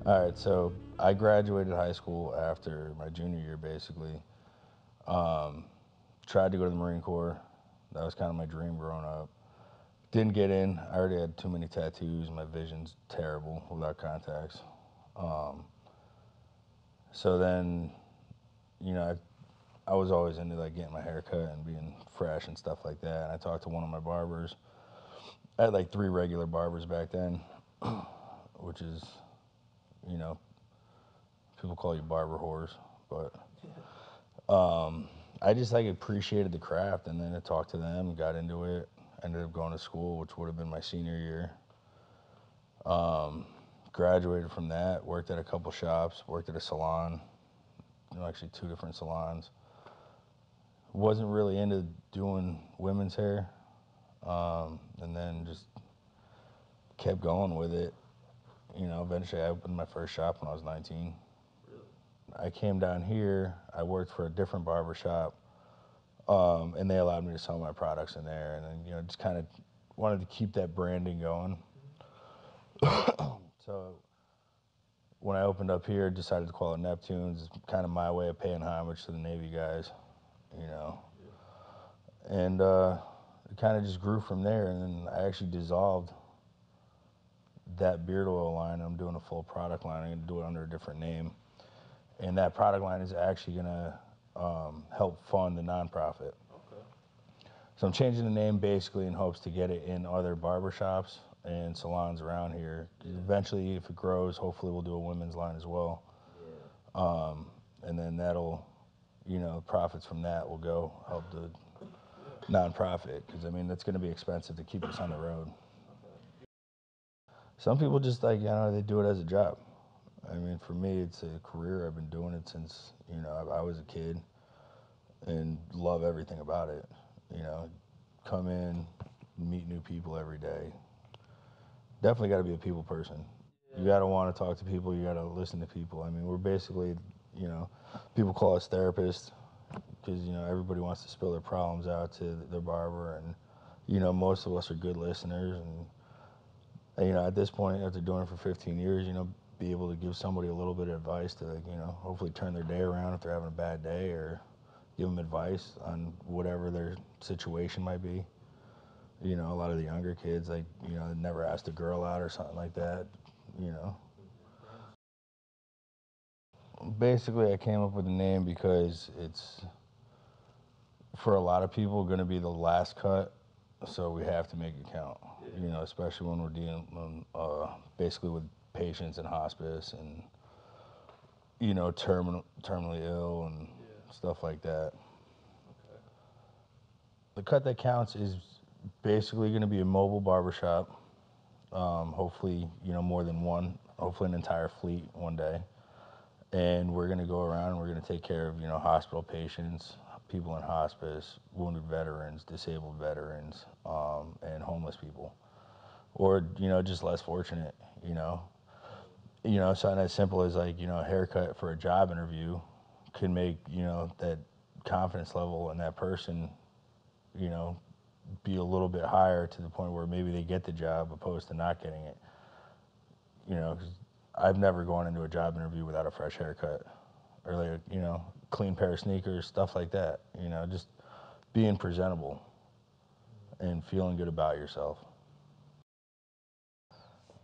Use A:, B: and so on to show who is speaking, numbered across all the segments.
A: All right, so I graduated high school after my junior year, basically. Um, Tried to go to the Marine Corps. That was kind of my dream growing up. Didn't get in. I already had too many tattoos. My vision's terrible without contacts. Um, so then, you know, I was always into like getting my hair cut and being fresh and stuff like that. And I talked to one of my barbers. I had like three regular barbers back then, which is, you know, people call you barber whores, but I just like appreciated the craft, and then I talked to them, got into it, ended up going to school, which would have been my senior year. Um, Graduated from that, worked at a couple shops, worked at a salon, actually two different salons. Wasn't really into doing women's hair, and then just kept going with it. Eventually I opened my first shop when I was 19. I came down here, I worked for a different barber shop, and they allowed me to sell my products in there, and then just kind of wanted to keep that branding going. So when I opened up here, decided to call it Neptunes. It's kind of my way of paying homage to the Navy guys, you know. And it kind of just grew from there. And then I actually dissolved that beard oil line. I'm doing a full product line. I'm going to do it under a different name. And that product line is actually going to help fund the nonprofit.
B: Okay.
A: So I'm changing the name basically in hopes to get it in other barbershops and salons around here. Eventually, if it grows, hopefully we'll do a women's line as well.
B: Yeah.
A: And then that'll, profits from that will go help the nonprofit, because I mean that's going to be expensive to keep us on the road. Some people just like they do it as a job. I mean, for me, it's a career. I've been doing it since I was a kid, and love everything about it. You know, come in, meet new people every day. Definitely got to be a people person. You got to want to talk to people. You got to listen to people. I mean, we're basically, you know, people call us therapists, because everybody wants to spill their problems out to their barber, and most of us are good listeners, and at this point, after doing it for 15 years, be able to give somebody a little bit of advice to, like, hopefully turn their day around if they're having a bad day, or give them advice on whatever their situation might be. A lot of the younger kids, like, never asked a girl out or something like that. you know Basically, I came up with the name because it's, for a lot of people, going to be the last cut, so we have to make it count. Especially when we're dealing basically with patients in hospice, and terminally ill and stuff like that.
B: Okay.
A: The cut that counts is basically going to be a mobile barbershop. Hopefully, more than one. Hopefully, an entire fleet one day. And we're going to go around and we're going to take care of hospital patients, people in hospice, wounded veterans, disabled veterans, and homeless people, or just less fortunate. Something as simple as, like, a haircut for a job interview can make that confidence level in that person you know be a little bit higher, to the point where maybe they get the job opposed to not getting it. 'Cause I've never gone into a job interview without a fresh haircut, or like clean pair of sneakers, stuff like that. Just being presentable and feeling good about yourself.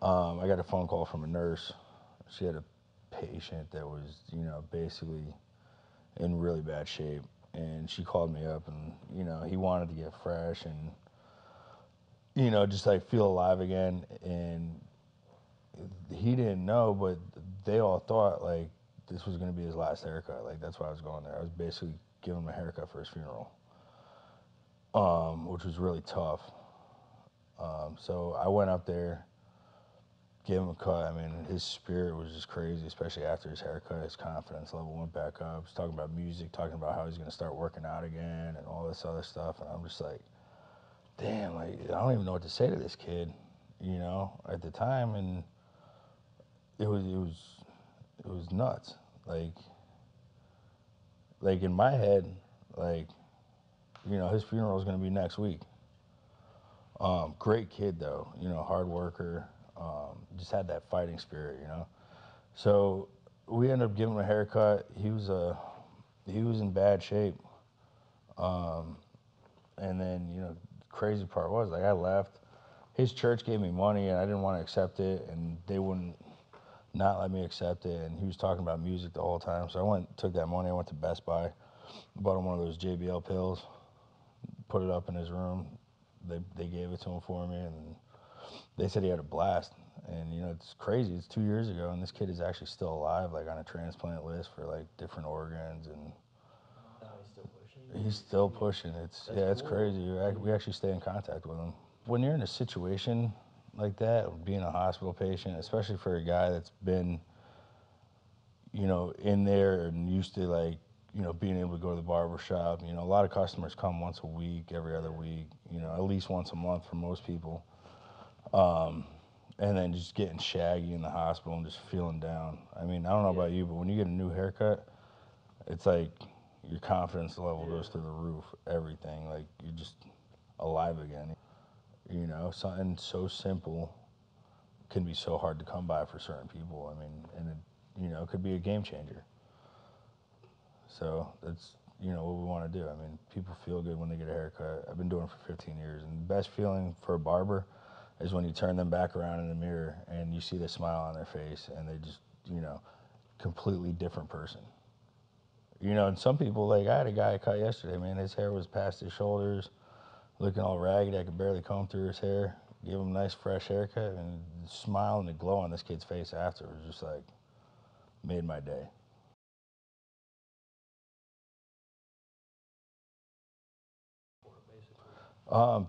A: I got a phone call from a nurse. She had a patient that was, basically in really bad shape, and she called me up, and he wanted to get fresh and just like feel alive again, and he didn't know, but they all thought like this was going to be his last haircut. Like, that's why I was going there. I was basically giving him a haircut for his funeral, which was really tough. So I went up there, gave him a cut. I mean, his spirit was just crazy, especially after his haircut. His confidence level went back up. He was talking about music, talking about how he's going to start working out again, and all this other stuff. And I'm just like, damn, like, I don't even know what to say to this kid, at the time. And it was nuts. Like in my head, like, his funeral is going to be next week. Great kid though, hard worker. Just had that fighting spirit. So we ended up giving him a haircut. He was in bad shape. And then, crazy part was like I left. His church gave me money and I didn't want to accept it, and they wouldn't not let me accept it. And he was talking about music the whole time. So I took that money. I went to Best Buy, bought him one of those JBL pills, put it up in his room. They gave it to him for me, and they said he had a blast. And it's crazy. It's 2 years ago, and this kid is actually still alive, like on a transplant list for like different organs, and
C: Oh, he's still pushing?
A: he's still pushing. It's
C: That's
A: yeah, it's
C: cool.
A: crazy. We actually stay in contact with him. When you're in a situation like that, being a hospital patient, especially for a guy that's been, in there and used to like, being able to go to the barber shop. A lot of customers come once a week, every other week, at least once a month for most people. And then just getting shaggy in the hospital and just feeling down. I mean, I don't know about you, but when you get a new haircut, it's like your confidence level goes through the roof. Everything, like you're just alive again. Something so simple can be so hard to come by for certain people. I mean, and it could be a game changer. So that's what we want to do. I mean, people feel good when they get a haircut. I've been doing it for 15 years, and the best feeling for a barber is when you turn them back around in the mirror and you see the smile on their face, and they just completely different person. And some people, like I had a guy cut yesterday, man, his hair was past his shoulders, looking all ragged. I could barely comb through his hair. Give him a nice fresh haircut, and the smile and the glow on this kid's face after was just like made my day.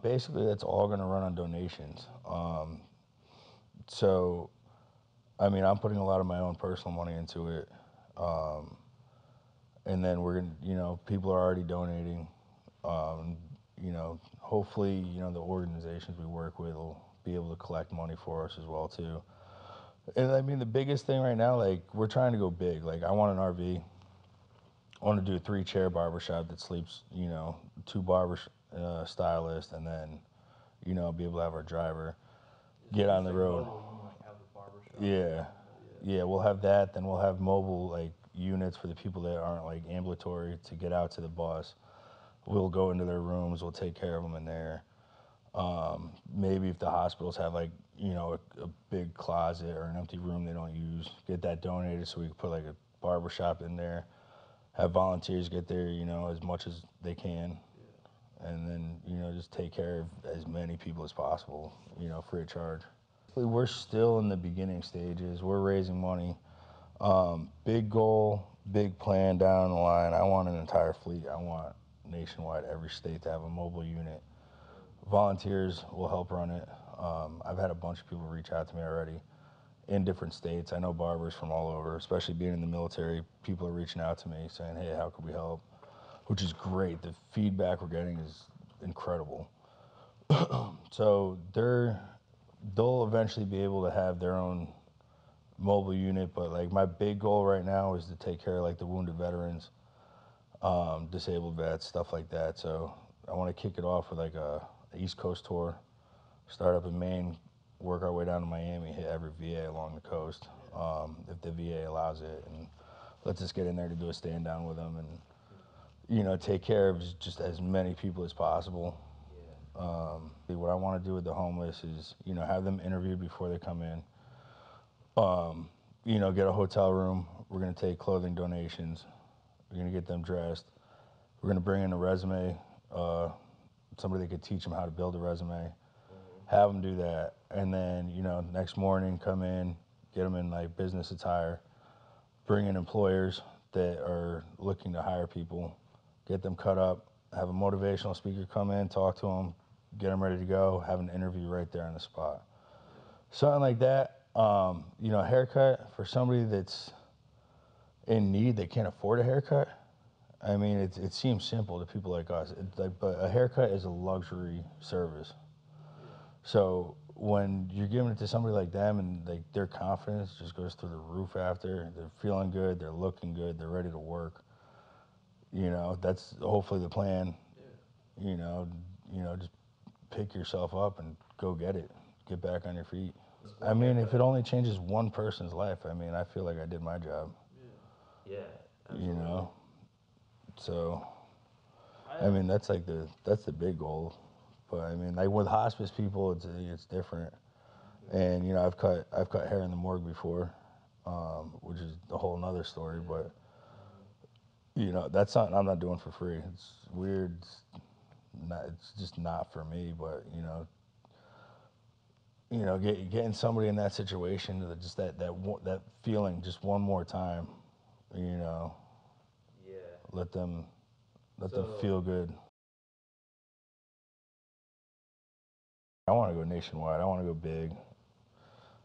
A: Basically, that's all going to run on donations. So, I mean, I'm putting a lot of my own personal money into it. Um, and then we're going to, people are already donating. Hopefully, the organizations we work with will be able to collect money for us as well, too. And I mean, the biggest thing right now, like, we're trying to go big. Like, I want an RV. I want to do a 3-chair barbershop that sleeps, 2 stylists, and then, be able to have our driver get on the road.
C: You might have a barbershop.
A: Yeah. Yeah, we'll have that. Then we'll have mobile, like, units for the people that aren't, like, ambulatory to get out to the bus. We'll go into their rooms. We'll take care of them in there. Maybe if the hospitals have, like, a big closet or an empty room they don't use, get that donated so we can put, like, a barbershop in there. Have volunteers get there, as much as they can. And then, just take care of as many people as possible, free of charge. We're still in the beginning stages. We're raising money. Big goal, big plan down the line. I want an entire fleet. I want nationwide, every state to have a mobile unit. Volunteers will help run it. I've had a bunch of people reach out to me already in different states. I know barbers from all over, especially being in the military. People are reaching out to me saying, hey, how can we help? Which is great. The feedback we're getting is incredible. So they'll eventually be able to have their own mobile unit, but like my big goal right now is to take care of like the wounded veterans, disabled vets, stuff like that. So I want to kick it off with like a East Coast tour, start up in Maine, work our way down to Miami, hit every VA along the coast, if the VA allows it, and let's just get in there to do a stand down with them and take care of just as many people as possible. What I want to do with the homeless is, have them interviewed before they come in. Get a hotel room. We're going to take clothing donations. We're going to get them dressed. We're going to bring in a resume, somebody that could teach them how to build a resume, have them do that. And then, next morning come in, get them in like business attire, bring in employers that are looking to hire people, get them cut up, have a motivational speaker come in, talk to them, get them ready to go, have an interview right there on the spot. Something like that. A haircut for somebody that's in need that can't afford a haircut. I mean, it seems simple to people like us. But a haircut is a luxury service. So when you're giving it to somebody like them and like their confidence just goes through the roof after, they're feeling good, they're looking good, they're ready to work. That's hopefully the plan. Just pick yourself up and go get it. Get back on your feet. I mean, if it only changes one person's life, I mean, I feel like I did my job,
C: Yeah.
A: you know? So,
C: I
A: I mean, that's the big goal. But I mean, like with hospice people, it's different. And, you know, I've cut hair in the morgue before, which is a whole nother story, but you know, that's something I'm not doing for free. It's weird. It's just not for me, but getting somebody in that situation, just that feeling, just one more time, you know,
C: Yeah.
A: let them
C: So-
A: feel good. I want to go nationwide. I want to go big.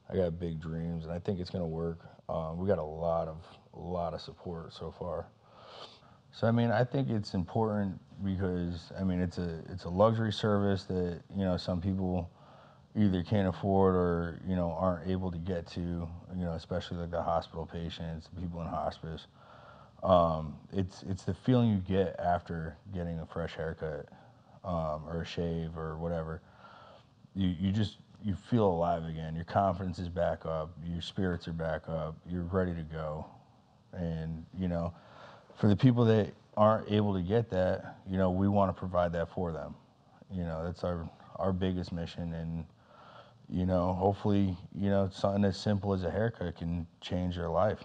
A: I got big dreams, and I think it's gonna work. We got a lot of support so far. So I mean, I think it's important because I mean, it's a luxury service that some people either can't afford or aren't able to get to. Especially like the hospital patients, the people in hospice. It's the feeling you get after getting a fresh haircut or a shave or whatever. You feel alive again. Your confidence is back up. Your spirits are back up. You're ready to go. And for the people that aren't able to get that, we want to provide that for them. That's our biggest mission. And hopefully, something as simple as a haircut can change their life.